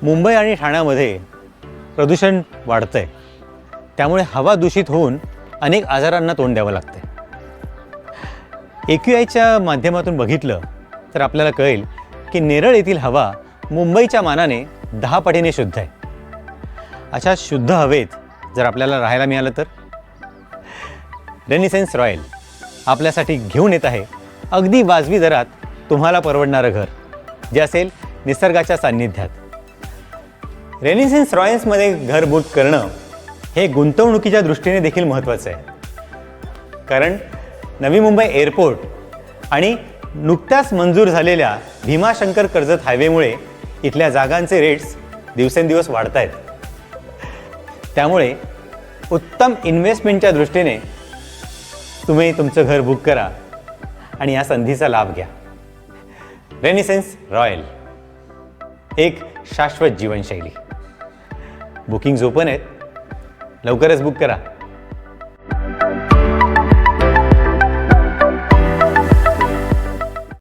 मुंबई आणि ठाण्यामध्ये प्रदूषण वाढतंय, त्यामुळे हवा दूषित होऊन अनेक आजारांना तोंड द्यावं लागतंय. AQIच्या माध्यमातून बघितलं तर आपल्याला कळेल की नेरळ येथील हवा मुंबईच्या मानाने 10 पटीने शुद्ध आहे. अशा शुद्ध हवेत जर आपल्याला राहायला मिळालं तर रेनिसेन्स रॉयल आपल्यासाठी घेऊन येत आहे अगदी वाजवी दरात तुम्हाला परवडणारं घर, जे असेल निसर्गाच्या सान्निध्यात. रेनिसेन्स रॉयल्समध्ये घर बुक करणं हे गुंतवणुकीच्या दृष्टीने देखील महत्त्वाचं आहे, कारण नवी मुंबई एअरपोर्ट आणि नुकत्याच मंजूर झालेल्या भीमाशंकर कर्जत हायवेमुळे इथल्या जागांचे रेट्स दिवसेंदिवस वाढत आहेत. त्यामुळे उत्तम इन्व्हेस्टमेंटच्या दृष्टीने तुम्ही तुमचं घर बुक करा आणि या संधीचा लाभ घ्या. रेनिसेन्स रॉयल, एक शाश्वत जीवनशैली. बुकिंग्ज ओपन आहेत, लवकरच बुक करा.